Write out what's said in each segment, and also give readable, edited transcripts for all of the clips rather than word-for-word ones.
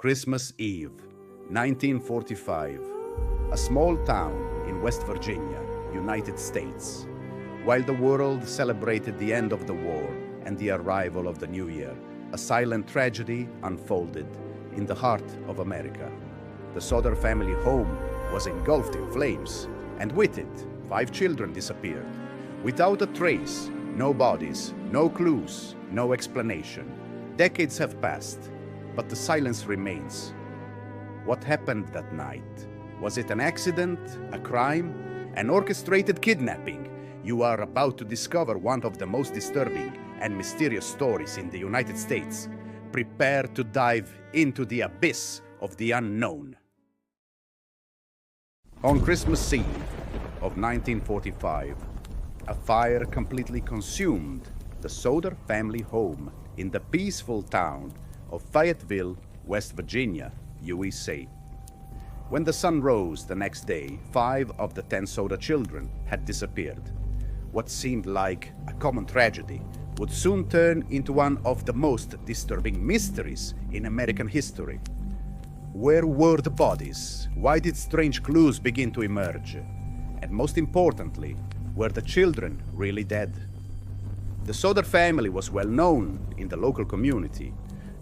Christmas Eve, 1945. A small town in West Virginia, United States. While the world celebrated the end of the war and the arrival of the new year, a silent tragedy unfolded in the heart of America. The Sodder family home was engulfed in flames, and with it, 5 children disappeared. Without a trace, no bodies, no clues, no explanation. Decades have passed, but the silence remains. What happened that night? Was it an accident, a crime, an orchestrated kidnapping? You are about to discover one of the most disturbing and mysterious stories in the United States. Prepare to dive into the abyss of the unknown. On Christmas Eve of 1945, a fire completely consumed the Sodder family home in the peaceful town of Fayetteville, West Virginia, USA. When the sun rose the next day, 5 of the 10 Sodder children had disappeared. What seemed like a common tragedy would soon turn into one of the most disturbing mysteries in American history. Where were the bodies? Why did strange clues begin to emerge? And most importantly, were the children really dead? The Sodder family was well known in the local community.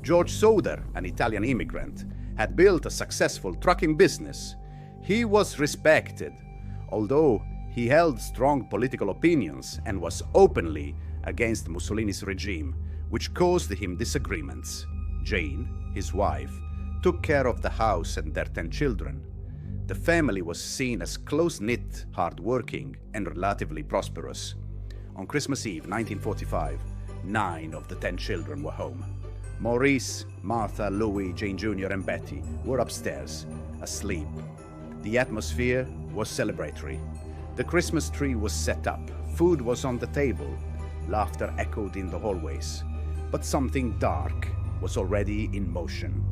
George Sodder, an Italian immigrant, had built a successful trucking business. He was respected, although he held strong political opinions and was openly against Mussolini's regime, which caused him disagreements. Jane, his wife, took care of the house and their 10 children. The family was seen as close-knit, hard-working, and relatively prosperous. On Christmas Eve, 1945, 9 of the 10 children were home. Maurice, Martha, Louis, Jane Jr., and Betty were upstairs, asleep. The atmosphere was celebratory. The Christmas tree was set up, food was on the table, laughter echoed in the hallways. But something dark was already in motion.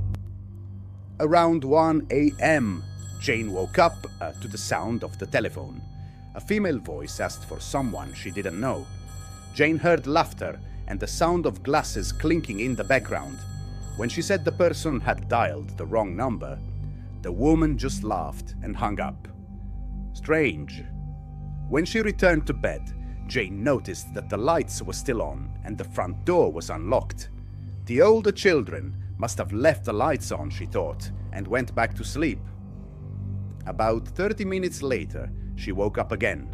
Around 1 a.m., Jane woke up to the sound of the telephone. A female voice asked for someone she didn't know. Jane heard laughter and the sound of glasses clinking in the background. When she said the person had dialed the wrong number, the woman just laughed and hung up. Strange. When she returned to bed, Jane noticed that the lights were still on and the front door was unlocked. The older children must have left the lights on, she thought, and went back to sleep. About 30 minutes later, she woke up again,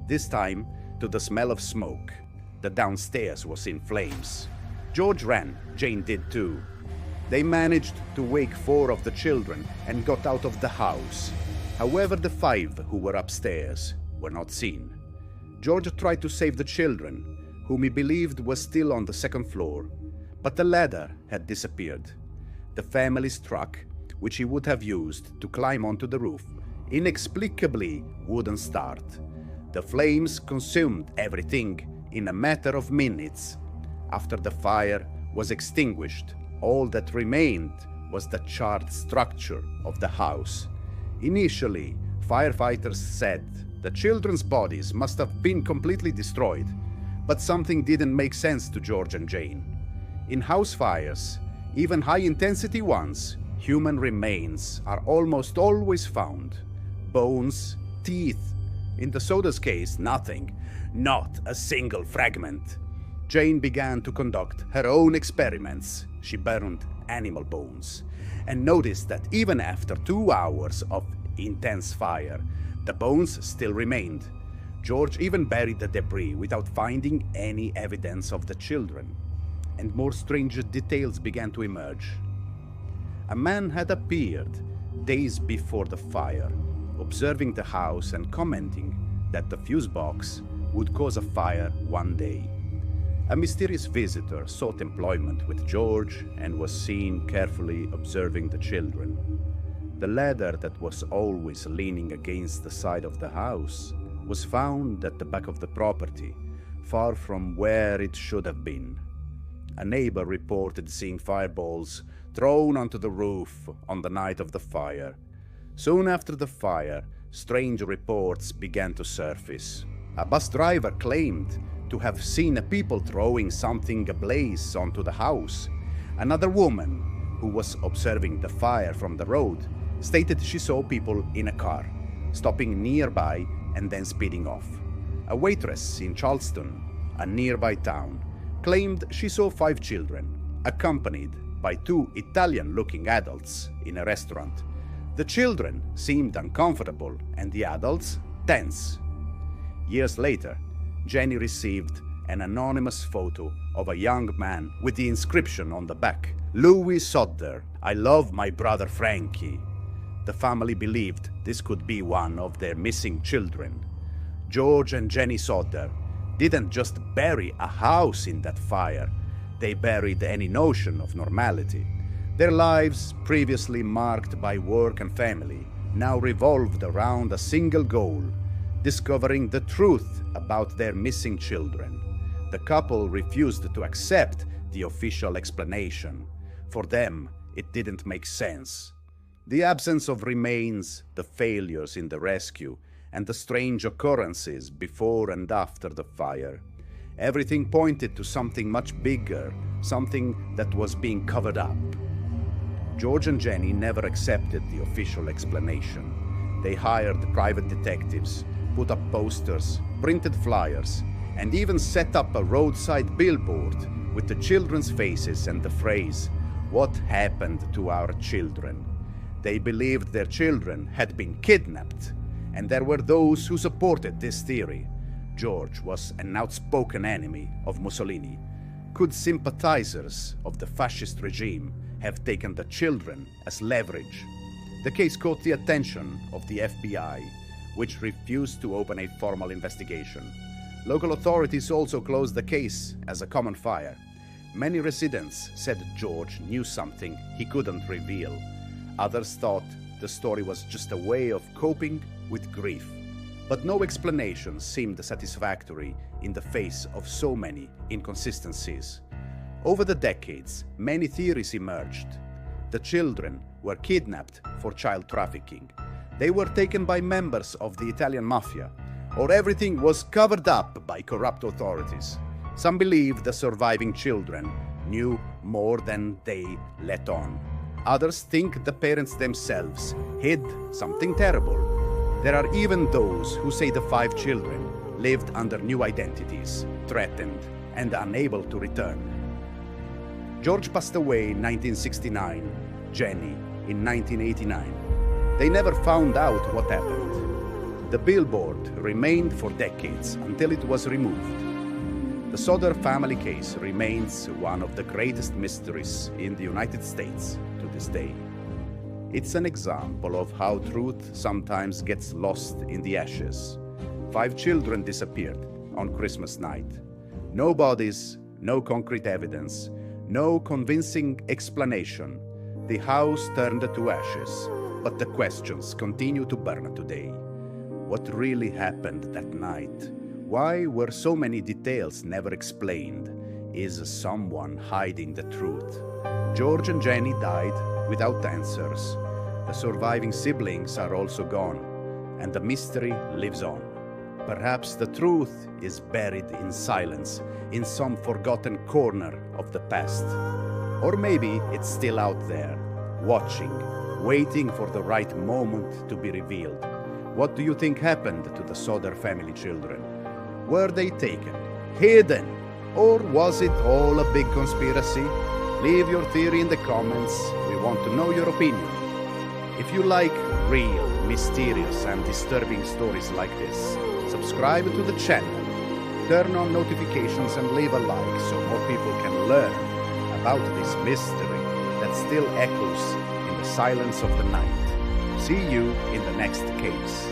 this time to the smell of smoke. The downstairs was in flames. George ran, Jane did too. They managed to wake 4 of the children and got out of the house. However, the 5 who were upstairs were not seen. George tried to save the children, whom he believed were still on the 2nd floor, but the ladder had disappeared. The family's truck, which he would have used to climb onto the roof, inexplicably wouldn't start. The flames consumed everything in a matter of minutes. After the fire was extinguished, all that remained was the charred structure of the house. Initially, firefighters said the children's bodies must have been completely destroyed, but something didn't make sense to George and Jane. In house fires, even high-intensity ones, human remains are almost always found. Bones, teeth. In the Sodder's case, nothing. Not a single fragment. Jane began to conduct her own experiments. She burned animal bones and noticed that even after 2 hours of intense fire, the bones still remained. George even buried the debris without finding any evidence of the children. And more strange details began to emerge. A man had appeared days before the fire, observing the house and commenting that the fuse box would cause a fire one day. A mysterious visitor sought employment with George and was seen carefully observing the children. The ladder that was always leaning against the side of the house was found at the back of the property, far from where it should have been. A neighbor reported seeing fireballs thrown onto the roof on the night of the fire. Soon after the fire, strange reports began to surface. A bus driver claimed to have seen people throwing something ablaze onto the house. Another woman who was observing the fire from the road, stated she saw people in a car, stopping nearby and then speeding off. A waitress in Charleston, a nearby town, claimed she saw 5 children, accompanied by 2 Italian-looking adults in a restaurant. The children seemed uncomfortable and the adults tense. Years later, Jenny received an anonymous photo of a young man with the inscription on the back, "Louis Sodder, I love my brother Frankie." The family believed this could be one of their missing children. George and Jenny Sodder didn't just bury a house in that fire, they buried any notion of normality. Their lives, previously marked by work and family, now revolved around a single goal: discovering the truth about their missing children. The couple refused to accept the official explanation. For them, it didn't make sense. The absence of remains, the failures in the rescue, and the strange occurrences before and after the fire. Everything pointed to something much bigger, something that was being covered up. George and Jenny never accepted the official explanation. They hired private detectives, put up posters, printed flyers, and even set up a roadside billboard with the children's faces and the phrase, "What happened to our children?" They believed their children had been kidnapped, and there were those who supported this theory. George was an outspoken enemy of Mussolini. Could sympathizers of the fascist regime have taken the children as leverage? The case caught the attention of the FBI, which refused to open a formal investigation. Local authorities also closed the case as a common fire. Many residents said George knew something he couldn't reveal. Others thought the story was just a way of coping with grief. But no explanation seemed satisfactory in the face of so many inconsistencies. Over the decades, many theories emerged. The children were kidnapped for child trafficking. They were taken by members of the Italian mafia, or everything was covered up by corrupt authorities. Some believe the surviving children knew more than they let on. Others think the parents themselves hid something terrible. There are even those who say the 5 children lived under new identities, threatened and unable to return. George passed away in 1969, Jenny in 1989. They never found out what happened. The billboard remained for decades until it was removed. The Sodder family case remains one of the greatest mysteries in the United States to this day. It's an example of how truth sometimes gets lost in the ashes. 5 children disappeared on Christmas night. No bodies, no concrete evidence, no convincing explanation. The house turned to ashes, but the questions continue to burn today. What really happened that night? Why were so many details never explained? Is someone hiding the truth? George and Jenny died without answers. The surviving siblings are also gone, and the mystery lives on. Perhaps the truth is buried in silence, in some forgotten corner of the past. Or maybe it's still out there, watching, waiting for the right moment to be revealed. What do you think happened to the Sodder family children? Were they taken, hidden, or was it all a big conspiracy? Leave your theory in the comments. We want to know your opinion. If you like real, mysterious, and disturbing stories like this, subscribe to the channel, turn on notifications, and leave a like so more people can learn about this mystery that still echoes in the silence of the night. See you in the next case.